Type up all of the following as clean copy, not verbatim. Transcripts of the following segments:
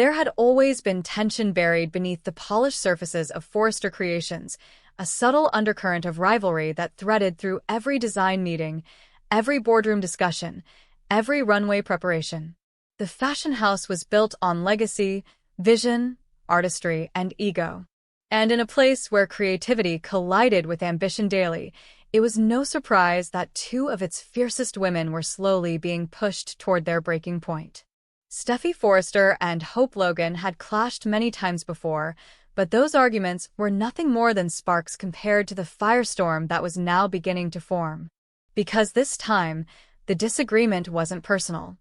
There had always been tension buried beneath the polished surfaces of Forrester Creations, a subtle undercurrent of rivalry that threaded through every design meeting, every boardroom discussion, every runway preparation. The fashion house was built on legacy, vision, artistry, and ego. And in a place where creativity collided with ambition daily, it was no surprise that two of its fiercest women were slowly being pushed toward their breaking point. Steffy Forrester and Hope Logan had clashed many times before, but those arguments were nothing more than sparks compared to the firestorm that was now beginning to form. Because this time, the disagreement wasn't personal.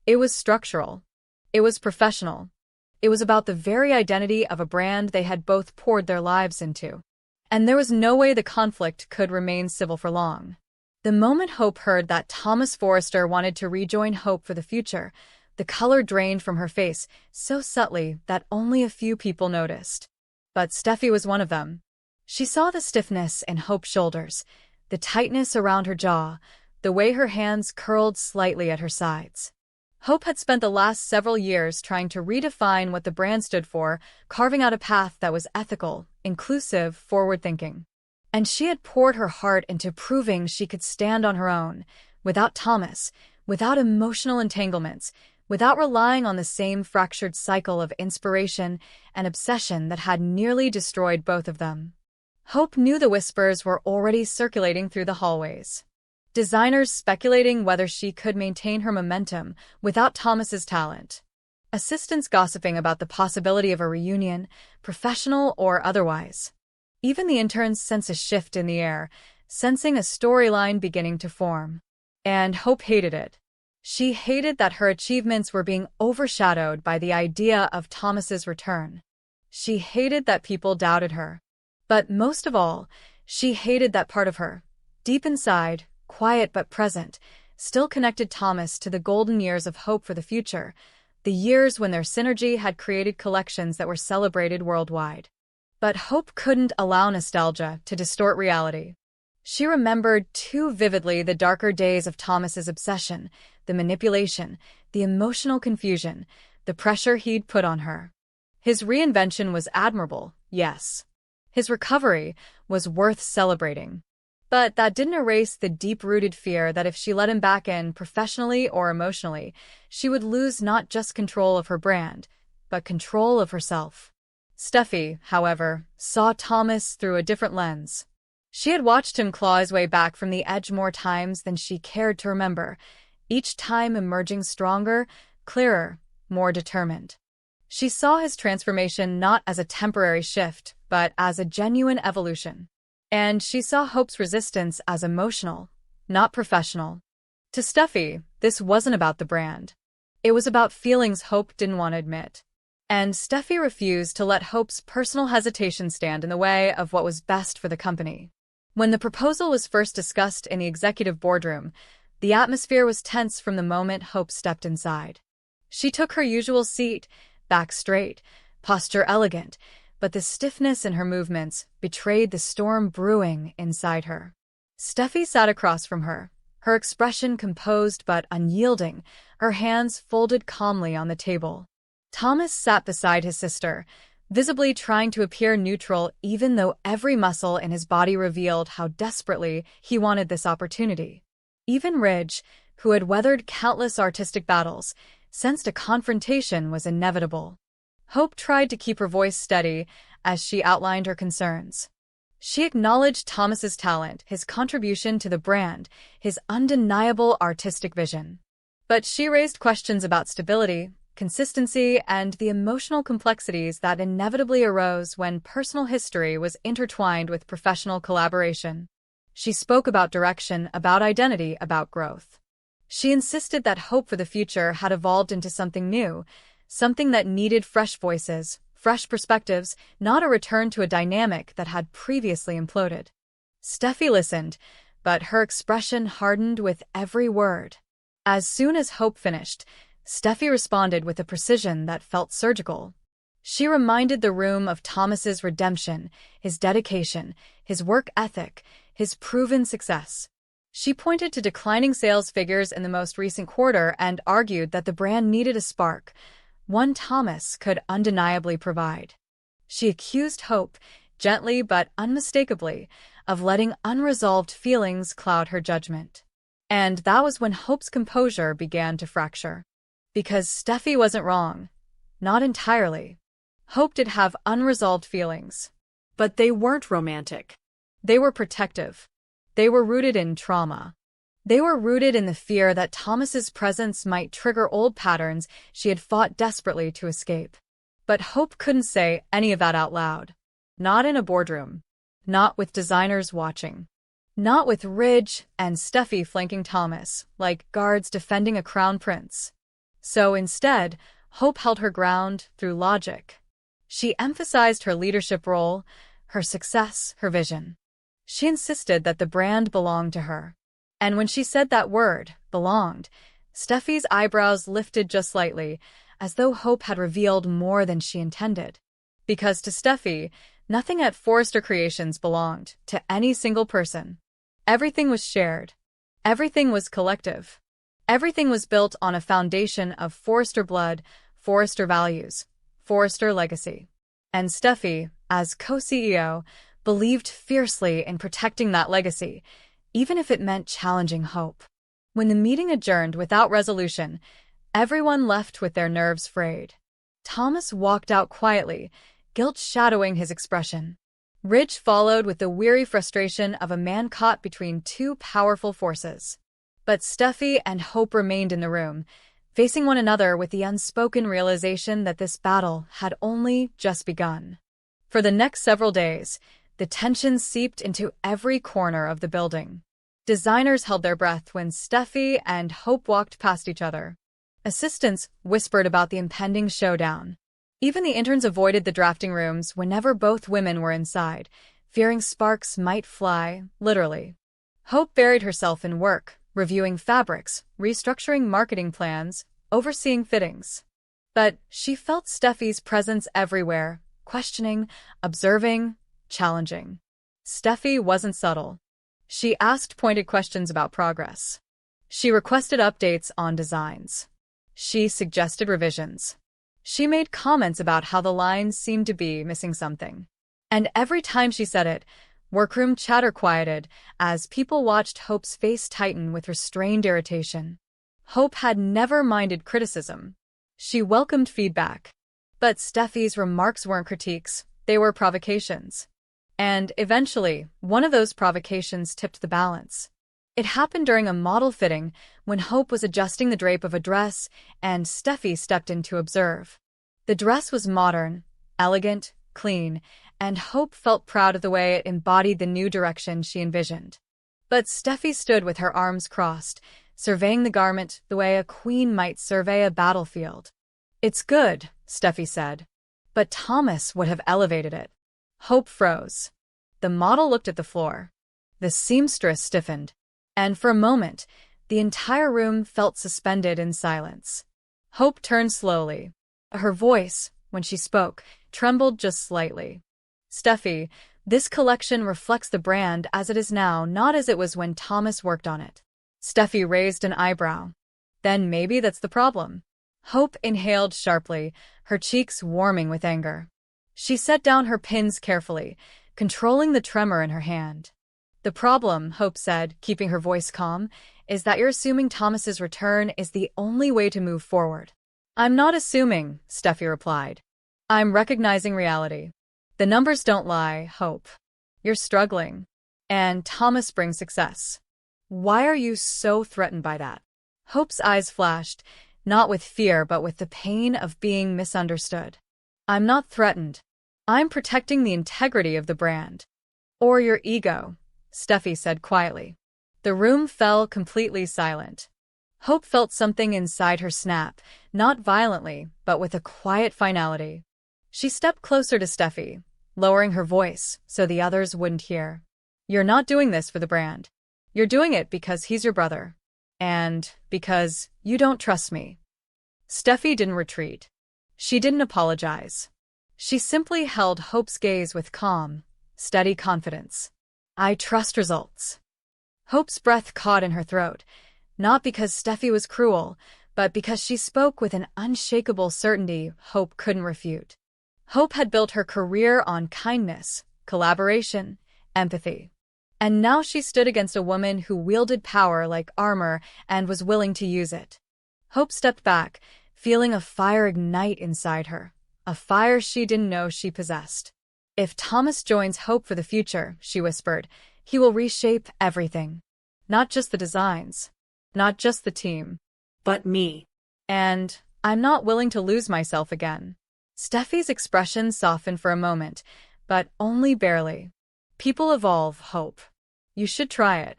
It was structural. It was professional. It was about the very identity of a brand they had both poured their lives into. And there was no way the conflict could remain civil for long. The moment Hope heard that Thomas Forrester wanted to rejoin Hope for the future, the color drained from her face so subtly that only a few people noticed. But Steffy was one of them. She saw the stiffness in Hope's shoulders, the tightness around her jaw, the way her hands curled slightly at her sides. Hope had spent the last several years trying to redefine what the brand stood for, carving out a path that was ethical, inclusive, forward-thinking. And she had poured her heart into proving she could stand on her own, without Thomas, without emotional entanglements, without relying on the same fractured cycle of inspiration and obsession that had nearly destroyed both of them. Hope knew the whispers were already circulating through the hallways. Designers speculating whether she could maintain her momentum without Thomas's talent. Assistants gossiping about the possibility of a reunion, professional or otherwise. Even the interns sensed a shift in the air, sensing a storyline beginning to form. And Hope hated it. She hated that her achievements were being overshadowed by the idea of Thomas's return. She hated that people doubted her. But most of all, she hated that part of her, deep inside, quiet but present, still connected Thomas to the golden years of hope for the future, the years when their synergy had created collections that were celebrated worldwide. But Hope couldn't allow nostalgia to distort reality. She remembered too vividly the darker days of Thomas's obsession, the manipulation, the emotional confusion, the pressure he'd put on her. His reinvention was admirable, yes. His recovery was worth celebrating. But that didn't erase the deep-rooted fear that if she let him back in professionally or emotionally, she would lose not just control of her brand, but control of herself. Steffy, however, saw Thomas through a different lens. She had watched him claw his way back from the edge more times than she cared to remember, each time emerging stronger, clearer, more determined. She saw his transformation not as a temporary shift, but as a genuine evolution. And she saw Hope's resistance as emotional, not professional. To Steffy, this wasn't about the brand. It was about feelings Hope didn't want to admit. And Steffy refused to let Hope's personal hesitation stand in the way of what was best for the company. When the proposal was first discussed in the executive boardroom, the atmosphere was tense from the moment Hope stepped inside. She took her usual seat, back straight, posture elegant, but the stiffness in her movements betrayed the storm brewing inside her. Steffy sat across from her, her expression composed but unyielding, her hands folded calmly on the table. Thomas sat beside his sister, visibly trying to appear neutral even though every muscle in his body revealed how desperately he wanted this opportunity. Even Ridge, who had weathered countless artistic battles, sensed a confrontation was inevitable. Hope tried to keep her voice steady as she outlined her concerns. She acknowledged Thomas's talent, his contribution to the brand, his undeniable artistic vision. But she raised questions about stability, consistency, and the emotional complexities that inevitably arose when personal history was intertwined with professional collaboration. She spoke about direction, about identity, about growth. She insisted that hope for the future had evolved into something new, something that needed fresh voices, fresh perspectives, not a return to a dynamic that had previously imploded. Steffy listened, but her expression hardened with every word. As soon as Hope finished, Steffy responded with a precision that felt surgical. She reminded the room of Thomas's redemption, his dedication, his work ethic, his proven success. She pointed to declining sales figures in the most recent quarter and argued that the brand needed a spark, one Thomas could undeniably provide. She accused Hope, gently but unmistakably, of letting unresolved feelings cloud her judgment. And that was when Hope's composure began to fracture. Because Steffy wasn't wrong. Not entirely. Hope did have unresolved feelings. But they weren't romantic. They were protective. They were rooted in trauma. They were rooted in the fear that Thomas's presence might trigger old patterns she had fought desperately to escape. But Hope couldn't say any of that out loud. Not in a boardroom. Not with designers watching. Not with Ridge and Steffy flanking Thomas, like guards defending a crown prince. So instead, Hope held her ground through logic. She emphasized her leadership role, her success, her vision. She insisted that the brand belonged to her. And when she said that word, belonged, Steffy's eyebrows lifted just slightly, as though Hope had revealed more than she intended. Because to Steffy, nothing at Forrester Creations belonged to any single person. Everything was shared. Everything was collective. Everything was built on a foundation of Forrester blood, Forrester values, Forrester legacy. And Steffy, as co-CEO, believed fiercely in protecting that legacy, even if it meant challenging Hope. When the meeting adjourned without resolution, everyone left with their nerves frayed. Thomas walked out quietly, guilt shadowing his expression. Ridge followed with the weary frustration of a man caught between two powerful forces. But Steffy and Hope remained in the room, facing one another with the unspoken realization that this battle had only just begun. For the next several days, the tension seeped into every corner of the building. Designers held their breath when Steffy and Hope walked past each other. Assistants whispered about the impending showdown. Even the interns avoided the drafting rooms whenever both women were inside, fearing sparks might fly, literally. Hope buried herself in work, reviewing fabrics, restructuring marketing plans, overseeing fittings. But she felt Steffy's presence everywhere, questioning, observing, challenging. Steffy wasn't subtle. She asked pointed questions about progress. She requested updates on designs. She suggested revisions. She made comments about how the lines seemed to be missing something. And every time she said it, workroom chatter quieted as people watched Hope's face tighten with restrained irritation. Hope had never minded criticism. She welcomed feedback. But Steffy's remarks weren't critiques, they were provocations. And eventually, one of those provocations tipped the balance. It happened during a model fitting when Hope was adjusting the drape of a dress and Steffy stepped in to observe. The dress was modern, elegant, clean, and Hope felt proud of the way it embodied the new direction she envisioned. But Steffy stood with her arms crossed, surveying the garment the way a queen might survey a battlefield. "It's good," Steffy said. "But Thomas would have elevated it." Hope froze. The model looked at the floor. The seamstress stiffened. And for a moment, the entire room felt suspended in silence. Hope turned slowly. Her voice, when she spoke, trembled just slightly. "Steffy, this collection reflects the brand as it is now, not as it was when Thomas worked on it." Steffy raised an eyebrow. "Then maybe that's the problem." Hope inhaled sharply, her cheeks warming with anger. She set down her pins carefully, controlling the tremor in her hand. "The problem," Hope said, keeping her voice calm, "is that you're assuming Thomas's return is the only way to move forward." "I'm not assuming," Steffy replied. "I'm recognizing reality. The numbers don't lie, Hope. You're struggling. And Thomas brings success. Why are you so threatened by that?" Hope's eyes flashed, not with fear but with the pain of being misunderstood. "I'm not threatened. I'm protecting the integrity of the brand." "Or your ego," Steffy said quietly. The room fell completely silent. Hope felt something inside her snap, not violently, but with a quiet finality. She stepped closer to Steffy, lowering her voice so the others wouldn't hear. "You're not doing this for the brand. You're doing it because he's your brother. And because you don't trust me." Steffy didn't retreat. She didn't apologize. She simply held Hope's gaze with calm, steady confidence. "I trust results." Hope's breath caught in her throat, not because Steffy was cruel, but because she spoke with an unshakable certainty Hope couldn't refute. Hope had built her career on kindness, collaboration, empathy. And now she stood against a woman who wielded power like armor and was willing to use it. Hope stepped back, feeling a fire ignite inside her, a fire she didn't know she possessed. "If Thomas joins Hope for the future," she whispered, "he will reshape everything. Not just the designs, not just the team, but me. And I'm not willing to lose myself again." Steffi's expression softened for a moment, but only barely. "People evolve, Hope. You should try it."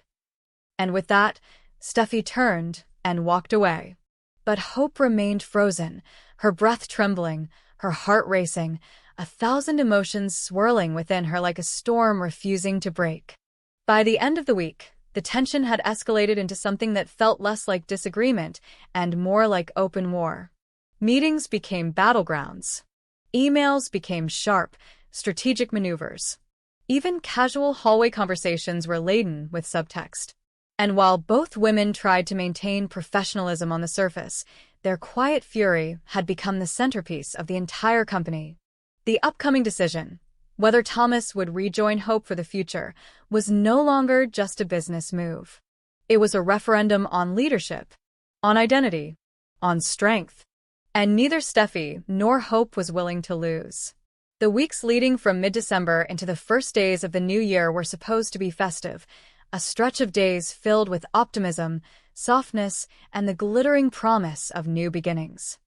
And with that, Steffi turned and walked away. But Hope remained frozen, her breath trembling, her heart racing, 1,000 emotions swirling within her like a storm refusing to break. By the end of the week, the tension had escalated into something that felt less like disagreement and more like open war. Meetings became battlegrounds. Emails became sharp, strategic maneuvers. Even casual hallway conversations were laden with subtext. And while both women tried to maintain professionalism on the surface, their quiet fury had become the centerpiece of the entire company. The upcoming decision, whether Thomas would rejoin Hope for the future, was no longer just a business move. It was a referendum on leadership, on identity, on strength. And neither Steffi nor Hope was willing to lose. The weeks leading from mid-December into the first days of the new year were supposed to be festive, a stretch of days filled with optimism, softness, and the glittering promise of new beginnings.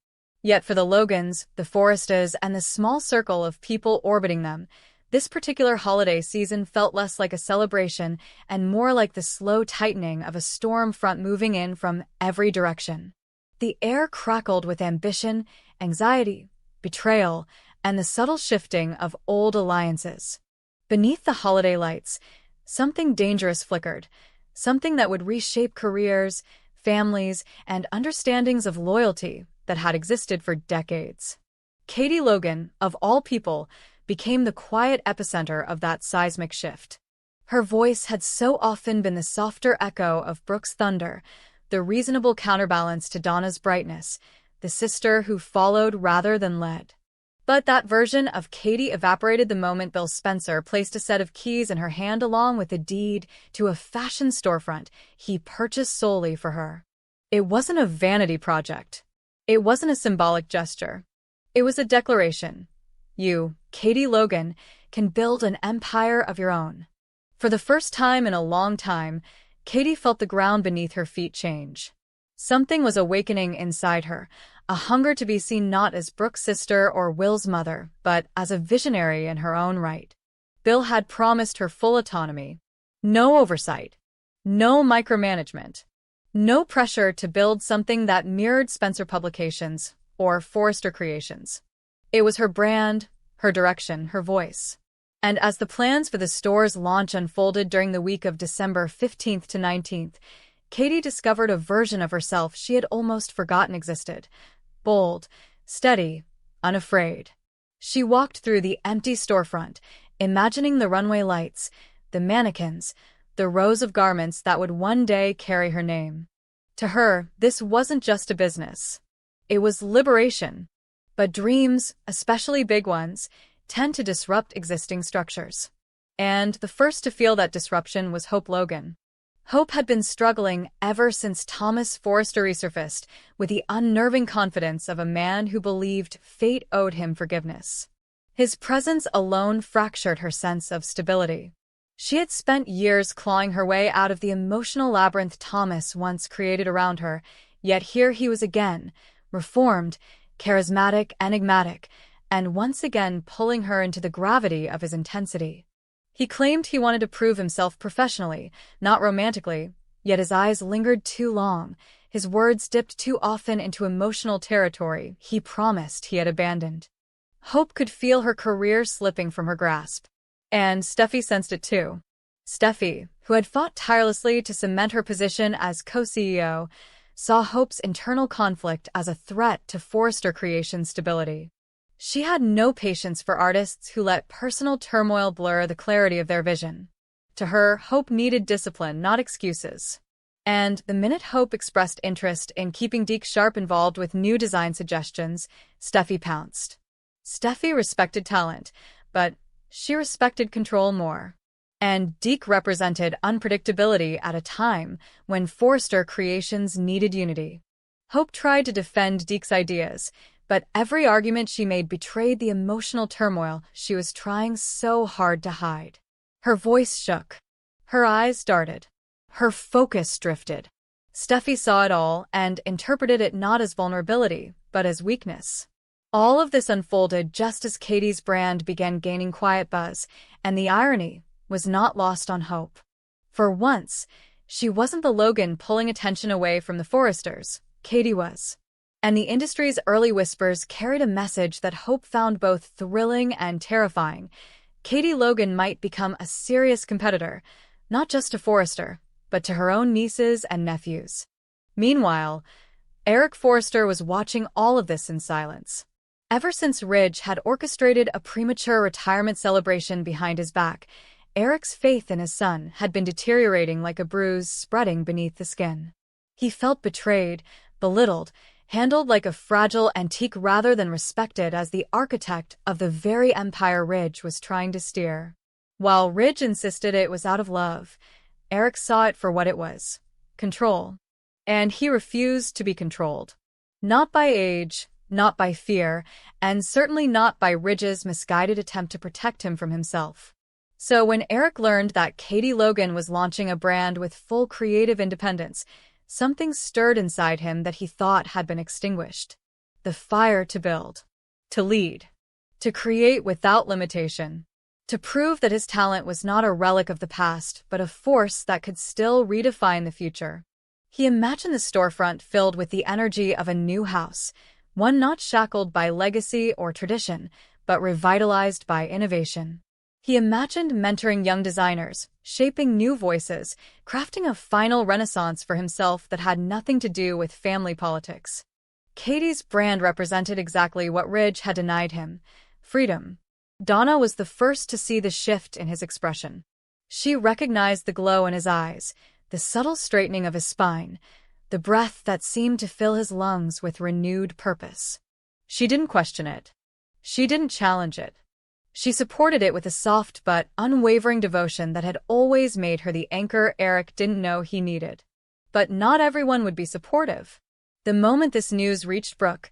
Yet for the Logans, the Forrestas, and the small circle of people orbiting them, this particular holiday season felt less like a celebration and more like the slow tightening of a storm front moving in from every direction. The air crackled with ambition, anxiety, betrayal, and the subtle shifting of old alliances. Beneath the holiday lights, something dangerous flickered, something that would reshape careers, families, and understandings of loyalty that had existed for decades. Katie Logan, of all people, became the quiet epicenter of that seismic shift. Her voice had so often been the softer echo of Brooke's thunder, the reasonable counterbalance to Donna's brightness, the sister who followed rather than led. But that version of Katie evaporated the moment Bill Spencer placed a set of keys in her hand along with a deed to a fashion storefront he purchased solely for her. It wasn't a vanity project. It wasn't a symbolic gesture. It was a declaration. You, Katie Logan, can build an empire of your own. For the first time in a long time, Katie felt the ground beneath her feet change. Something was awakening inside her, a hunger to be seen not as Brooke's sister or Will's mother, but as a visionary in her own right. Bill had promised her full autonomy. No oversight. No micromanagement. No pressure to build something that mirrored Spencer Publications or Forrester Creations. It was her brand, her direction, her voice. And as the plans for the store's launch unfolded during the week of December 15th to 19th, Katie discovered a version of herself she had almost forgotten existed. Bold, steady, unafraid. She walked through the empty storefront, imagining the runway lights, the mannequins, the rows of garments that would one day carry her name. To her, this wasn't just a business. It was liberation. But dreams, especially big ones, tend to disrupt existing structures. And the first to feel that disruption was Hope Logan. Hope had been struggling ever since Thomas Forrester resurfaced with the unnerving confidence of a man who believed fate owed him forgiveness. His presence alone fractured her sense of stability. She had spent years clawing her way out of the emotional labyrinth Thomas once created around her, yet here he was again, reformed, charismatic, enigmatic, and once again pulling her into the gravity of his intensity. He claimed he wanted to prove himself professionally, not romantically, yet his eyes lingered too long, his words dipped too often into emotional territory he promised he had abandoned. Hope could feel her career slipping from her grasp. And Steffi sensed it too. Steffi, who had fought tirelessly to cement her position as co-CEO, saw Hope's internal conflict as a threat to Forrester Creations' stability. She had no patience for artists who let personal turmoil blur the clarity of their vision. To her, Hope needed discipline, not excuses. And the minute Hope expressed interest in keeping Deke Sharp involved with new design suggestions, Steffi pounced. Steffi respected talent, but she respected control more. And Deke represented unpredictability at a time when Forrester Creations needed unity. Hope tried to defend Deke's ideas, but every argument she made betrayed the emotional turmoil she was trying so hard to hide. Her voice shook. Her eyes darted. Her focus drifted. Steffi saw it all and interpreted it not as vulnerability, but as weakness. All of this unfolded just as Katie's brand began gaining quiet buzz, and the irony was not lost on Hope. For once, she wasn't the Logan pulling attention away from the Forresters. Katie was. And the industry's early whispers carried a message that Hope found both thrilling and terrifying. Katie Logan might become a serious competitor, not just to Forrester, but to her own nieces and nephews. Meanwhile, Eric Forrester was watching all of this in silence. Ever since Ridge had orchestrated a premature retirement celebration behind his back, Eric's faith in his son had been deteriorating like a bruise spreading beneath the skin. He felt betrayed, belittled, handled like a fragile antique rather than respected as the architect of the very empire Ridge was trying to steer. While Ridge insisted it was out of love, Eric saw it for what it was: control. And he refused to be controlled. Not by age, not by fear, and certainly not by Ridge's misguided attempt to protect him from himself. So when Eric learned that Katie Logan was launching a brand with full creative independence, something stirred inside him that he thought had been extinguished. The fire to build, to lead, to create without limitation, to prove that his talent was not a relic of the past, but a force that could still redefine the future. He imagined the storefront filled with the energy of a new house, one not shackled by legacy or tradition, but revitalized by innovation. He imagined mentoring young designers, shaping new voices, crafting a final renaissance for himself that had nothing to do with family politics. Katie's brand represented exactly what Ridge had denied him: freedom. Donna was the first to see the shift in his expression. She recognized the glow in his eyes, the subtle straightening of his spine, the breath that seemed to fill his lungs with renewed purpose. She didn't question it. She didn't challenge it. She supported it with a soft but unwavering devotion that had always made her the anchor Eric didn't know he needed. But not everyone would be supportive. The moment this news reached Brooke,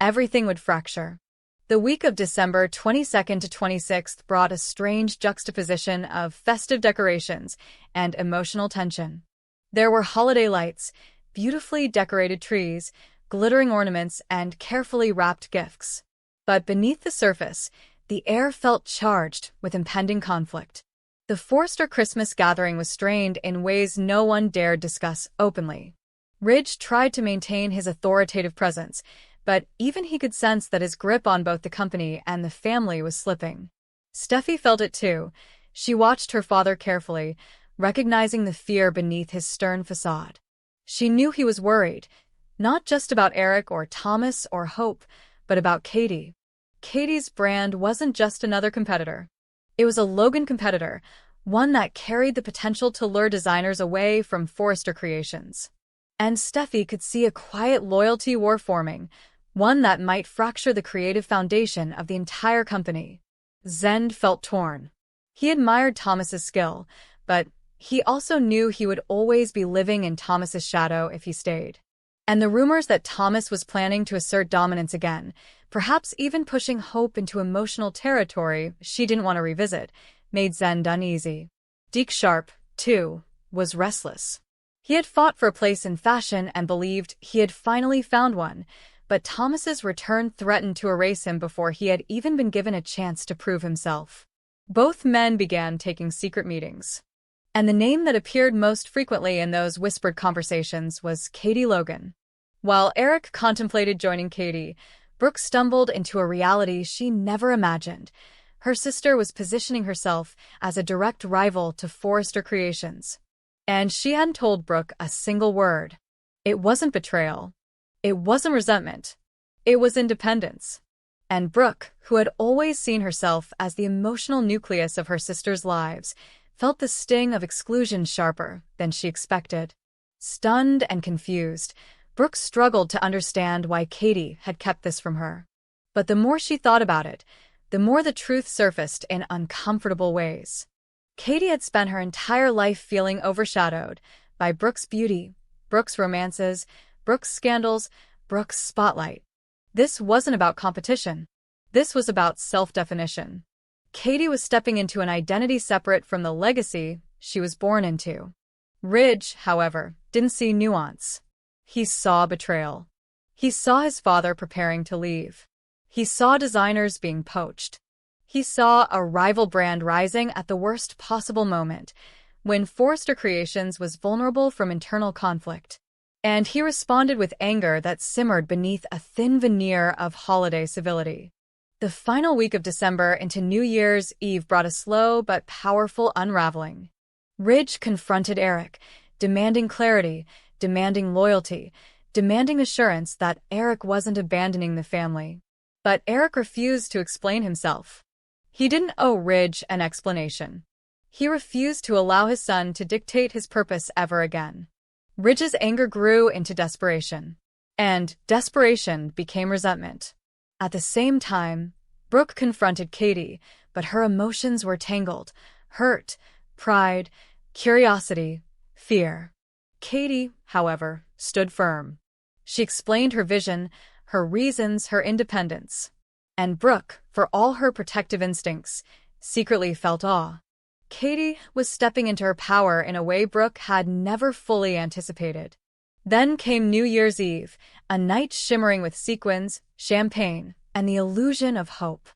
everything would fracture. The week of December 22nd to 26th brought a strange juxtaposition of festive decorations and emotional tension. There were holiday lights, beautifully decorated trees, glittering ornaments, and carefully wrapped gifts. But beneath the surface, the air felt charged with impending conflict. The Forrester Christmas gathering was strained in ways no one dared discuss openly. Ridge tried to maintain his authoritative presence, but even he could sense that his grip on both the company and the family was slipping. Steffi felt it too. She watched her father carefully, recognizing the fear beneath his stern facade. She knew he was worried, not just about Eric or Thomas or Hope, but about Katie. Katie's brand wasn't just another competitor. It was a Logan competitor, one that carried the potential to lure designers away from Forrester Creations. And Steffi could see a quiet loyalty war forming, one that might fracture the creative foundation of the entire company. Zend felt torn. He admired Thomas's skill, but he also knew he would always be living in Thomas's shadow if he stayed. And the rumors that Thomas was planning to assert dominance again, perhaps even pushing Hope into emotional territory she didn't want to revisit, made Zend uneasy. Deke Sharp, too, was restless. He had fought for a place in fashion and believed he had finally found one, but Thomas's return threatened to erase him before he had even been given a chance to prove himself. Both men began taking secret meetings. And the name that appeared most frequently in those whispered conversations was Katie Logan. While Eric contemplated joining Katie, Brooke stumbled into a reality she never imagined. Her sister was positioning herself as a direct rival to Forrester Creations. And she hadn't told Brooke a single word. It wasn't betrayal. It wasn't resentment. It was independence. And Brooke, who had always seen herself as the emotional nucleus of her sister's lives, felt the sting of exclusion sharper than she expected. Stunned and confused, Brooke struggled to understand why Katie had kept this from her. But the more she thought about it, the more the truth surfaced in uncomfortable ways. Katie had spent her entire life feeling overshadowed by Brooke's beauty, Brooke's romances, Brooke's scandals, Brooke's spotlight. This wasn't about competition. This was about self-definition. Katie was stepping into an identity separate from the legacy she was born into. Ridge, however, didn't see nuance. He saw betrayal. He saw his father preparing to leave. He saw designers being poached. He saw a rival brand rising at the worst possible moment, when Forrester Creations was vulnerable from internal conflict. And he responded with anger that simmered beneath a thin veneer of holiday civility. The final week of December into New Year's Eve brought a slow but powerful unraveling. Ridge confronted Eric, demanding clarity, demanding loyalty, demanding assurance that Eric wasn't abandoning the family. But Eric refused to explain himself. He didn't owe Ridge an explanation. He refused to allow his son to dictate his purpose ever again. Ridge's anger grew into desperation, and desperation became resentment. At the same time, Brooke confronted Katie, but her emotions were tangled: hurt, pride, curiosity, fear. Katie, however, stood firm. She explained her vision, her reasons, her independence. And Brooke, for all her protective instincts, secretly felt awe. Katie was stepping into her power in a way Brooke had never fully anticipated. Then came New Year's Eve, a night shimmering with sequins, champagne, and the illusion of hope.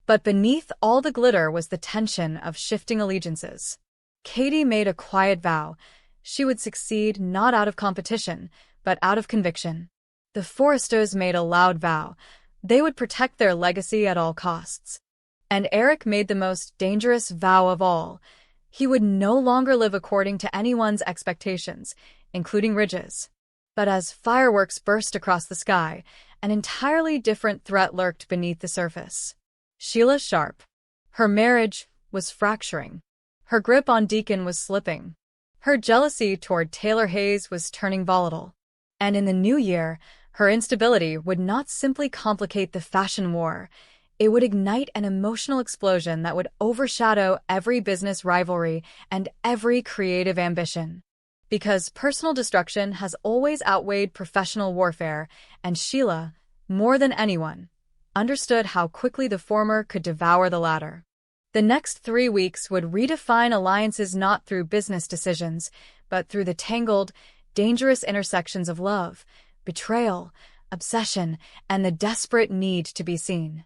But beneath all the glitter was the tension of shifting allegiances. Katie made a quiet vow. She would succeed not out of competition, but out of conviction. The Forresters made a loud vow. They would protect their legacy at all costs. And Eric made the most dangerous vow of all. He would no longer live according to anyone's expectations, including Ridge's. But as fireworks burst across the sky, an entirely different threat lurked beneath the surface. Sheila Sharp. Her marriage was fracturing. Her grip on Deacon was slipping. Her jealousy toward Taylor Hayes was turning volatile. And in the new year, her instability would not simply complicate the fashion war. It would ignite an emotional explosion that would overshadow every business rivalry and every creative ambition. Because personal destruction has always outweighed professional warfare, and Sheila, more than anyone, understood how quickly the former could devour the latter. The next 3 weeks would redefine alliances not through business decisions, but through the tangled, dangerous intersections of love, betrayal, obsession, and the desperate need to be seen.